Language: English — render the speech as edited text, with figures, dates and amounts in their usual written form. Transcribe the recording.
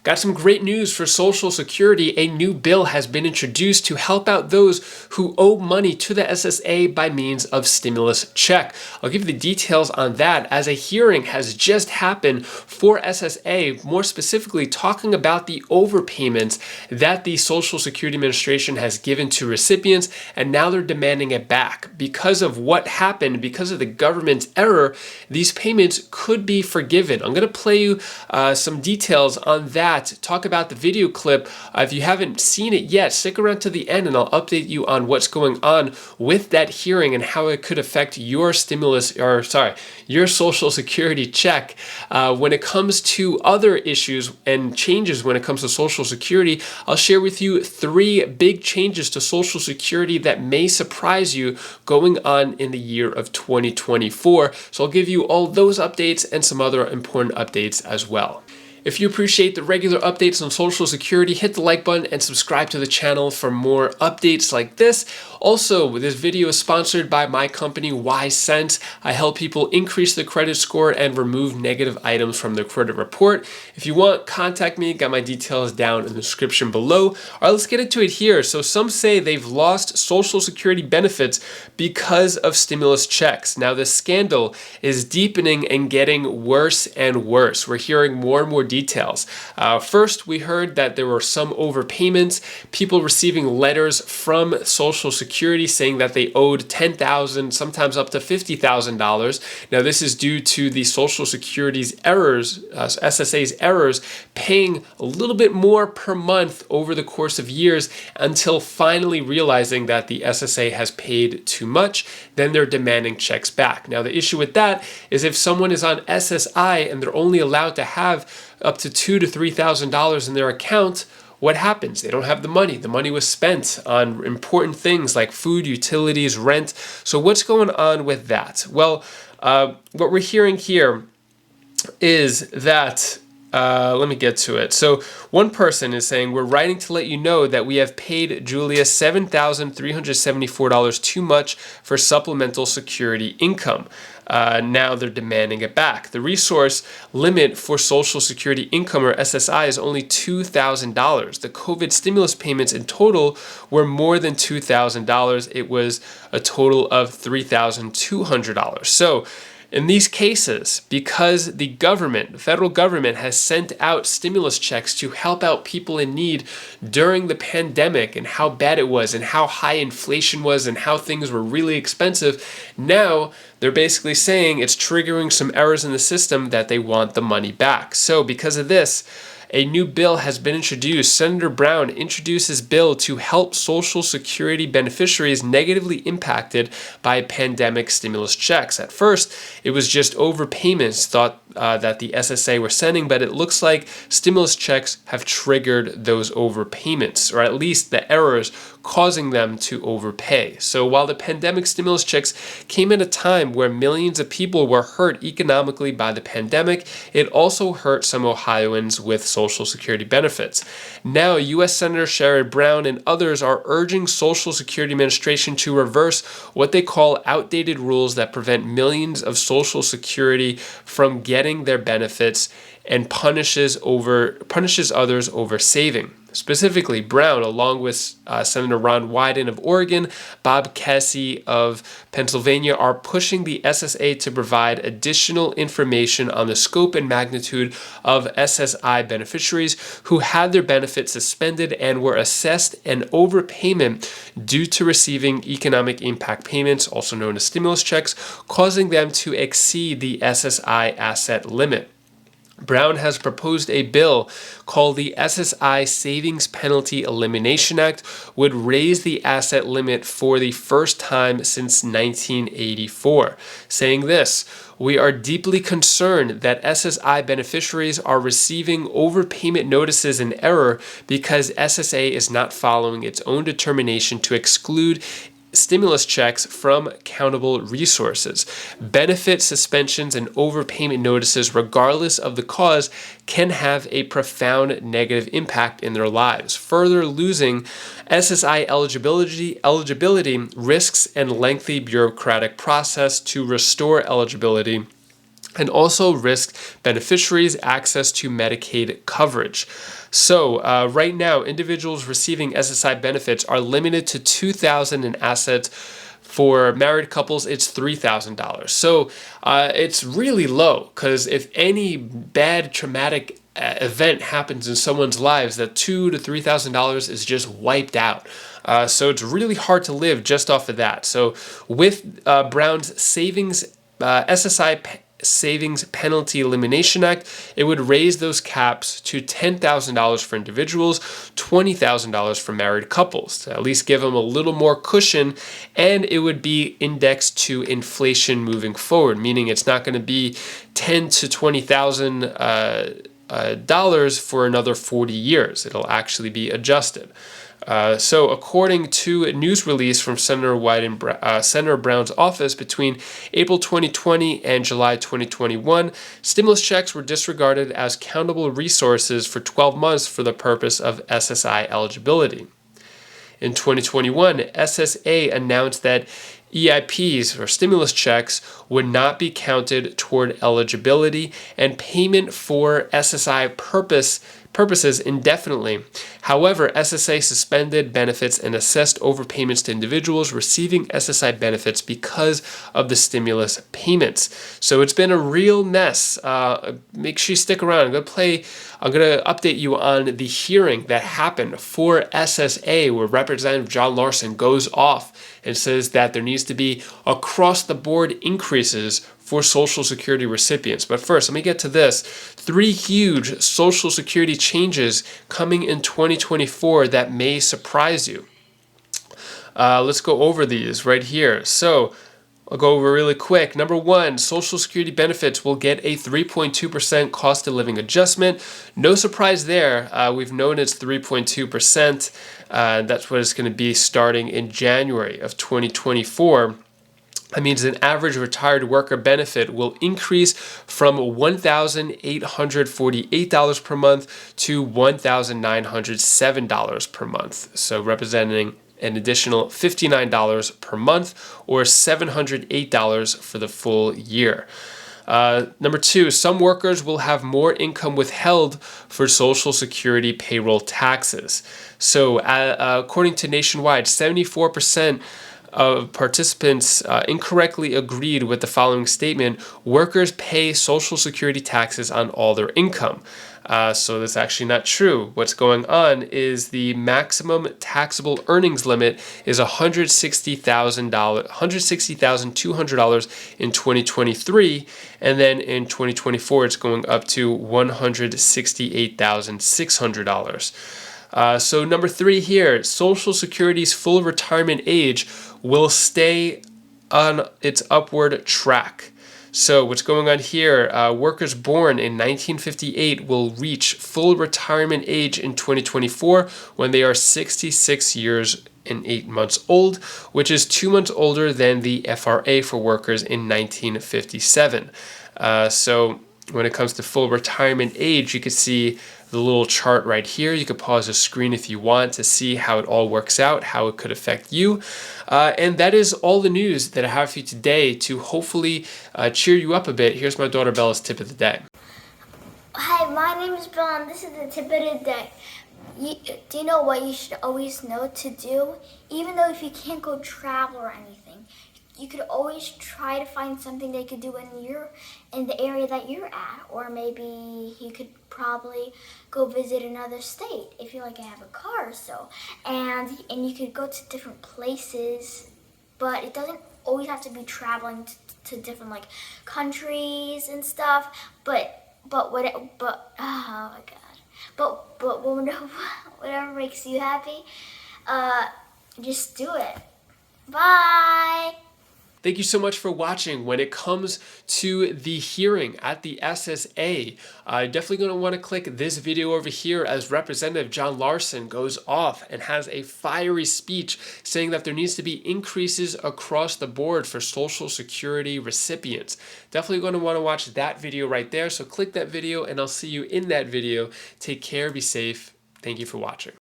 Got some great news for Social Security. A new bill has been introduced to help out those who owe money to the SSA by means of stimulus check. I'll give you the details on that, as a hearing has just happened for SSA, more specifically talking about the overpayments that the Social Security Administration has given to recipients, and now they're demanding it back. Because of what happened, because of the government's error, these payments could be forgiven. I'm going to play you some details on that. Talk about the video clip. If you haven't seen it yet, stick around to the end and I'll update you on what's going on with that hearing and how it could affect your your Social Security check. When it comes to other issues and changes when it comes to Social Security, I'll share with you 3 big changes to Social Security that may surprise you going on in the year of 2024. So I'll give you all those updates and some other important updates as well. If you appreciate the regular updates on Social Security, hit the like button and subscribe to the channel for more updates like this. Also, this video is sponsored by my company, YSense. I help people increase their credit score and remove negative items from their credit report. If you want, contact me. Got my details down in the description below. All right, let's get into it here. So some say they've lost Social Security benefits because of stimulus checks. Now, this scandal is deepening and getting worse and worse. We're hearing more and more details. First, we heard that there were some overpayments, people receiving letters from Social Security saying that they owed $10,000, sometimes up to $50,000. Now, this is due to the Social Security's errors, SSA's errors, paying a little bit more per month over the course of years until finally realizing that the SSA has paid too much. Then they're demanding checks back. Now, the issue with that is if someone is on SSI and they're only allowed to have up to $2,000 to $3,000 in their account, what happens? They don't have the money. The money was spent on important things like food, utilities, rent. So what's going on with that? Well, what we're hearing here is that let me get to it. So one person is saying, we're writing to let you know that we have paid Julia $7,374 too much for supplemental security income. Now they're demanding it back. The resource limit for Social Security income, or SSI, is only $2,000. The COVID stimulus payments in total were more than $2,000. It was a total of $3,200. So in these cases, because the federal government has sent out stimulus checks to help out people in need during the pandemic and how bad it was and how high inflation was and how things were really expensive, now they're basically saying it's triggering some errors in the system that they want the money back. So because of this, a new bill has been introduced. Senator Brown introduced his bill to help Social Security beneficiaries negatively impacted by pandemic stimulus checks. At first, it was just overpayments thought that the SSA were sending, but it looks like stimulus checks have triggered those overpayments, or at least the errors causing them to overpay. So while the pandemic stimulus checks came at a time where millions of people were hurt economically by the pandemic, it also hurt some Ohioans with Social Security benefits. Now, U.S. Senator Sherrod Brown and others are urging Social Security Administration to reverse what they call outdated rules that prevent millions of Social Security from getting their benefits and punishes others over saving. Specifically, Brown, along with Senator Ron Wyden of Oregon, Bob Casey of Pennsylvania, are pushing the SSA to provide additional information on the scope and magnitude of SSI beneficiaries who had their benefits suspended and were assessed an overpayment due to receiving economic impact payments, also known as stimulus checks, causing them to exceed the SSI asset limit. Brown has proposed a bill called the SSI Savings Penalty Elimination Act, would raise the asset limit for the first time since 1984, saying this: we are deeply concerned that SSI beneficiaries are receiving overpayment notices in error because SSA is not following its own determination to exclude stimulus checks from countable resources. Benefit suspensions and overpayment notices, regardless of the cause, can have a profound negative impact in their lives. Further, losing SSI eligibility risks and lengthy bureaucratic process to restore eligibility and also risk beneficiaries access to Medicaid coverage. So right now, individuals receiving SSI benefits are limited to $2,000 in assets. For married couples, it's $3,000. So it's really low, because if any bad traumatic event happens in someone's lives, that $2,000 to $3,000 is just wiped out. So it's really hard to live just off of that. So with Brown's SSI Savings Penalty Elimination Act, it would raise those caps to $10,000 for individuals, $20,000 for married couples, to at least give them a little more cushion, and it would be indexed to inflation moving forward, meaning it's not going to be $10,000 to $20,000 for another 40 years. It'll actually be adjusted. So according to a news release from Senator Brown's office, between April 2020 and July 2021, stimulus checks were disregarded as countable resources for 12 months for the purpose of SSI eligibility. In 2021, SSA announced that EIPs, or stimulus checks, would not be counted toward eligibility and payment for SSI purposes indefinitely. However, SSA suspended benefits and assessed overpayments to individuals receiving SSI benefits because of the stimulus payments. So it's been a real mess. Make sure you stick around. I'm going to update you on the hearing that happened for SSA, where Representative John Larson goes off and says that there needs to be across-the-board increases for Social Security recipients. But first, let me get to this. 3 huge Social Security changes coming in 2024 that may surprise you. Let's go over these right here. So I'll go over really quick. Number 1, Social Security benefits will get a 3.2% cost of living adjustment. No surprise there. We've known it's 3.2%. That's what it's going to be starting in January of 2024. That means an average retired worker benefit will increase from $1,848 per month to $1,907 per month. So representing an additional $59 per month, or $708 for the full year. Number 2, some workers will have more income withheld for Social Security payroll taxes. So according to Nationwide, 74% of participants incorrectly agreed with the following statement: workers pay Social Security taxes on all their income. So that's actually not true. What's going on is the maximum taxable earnings limit is $160,200 in 2023, and then in 2024 it's going up to $168,600. So number 3 here, Social Security's full retirement age will stay on its upward track. So what's going on here, workers born in 1958 will reach full retirement age in 2024 when they are 66 years and 8 months old, which is 2 months older than the FRA for workers in 1957. So when it comes to full retirement age, you can see the little chart right here. You could pause the screen if you want to see how it all works out, how it could affect you. And that is all the news that I have for you today to hopefully cheer you up a bit. Here's my daughter Bella's tip of the day. Hi, my name is Bella, and this is the tip of the day. Do you know what you should always know to do? Even though if you can't go travel or anything, you could always try to find something they could do in the area that you're at, or maybe you could probably go visit another state if you have a car or so, and you could go to different places, but it doesn't always have to be traveling to different countries and stuff. But oh my god, but whatever makes you happy, just do it. Bye. Thank you so much for watching. When it comes to the hearing at the SSA, definitely going to want to click this video over here as Representative John Larson goes off and has a fiery speech saying that there needs to be increases across the board for Social Security recipients. Definitely going to want to watch that video right there. So click that video and I'll see you in that video. Take care, be safe. Thank you for watching.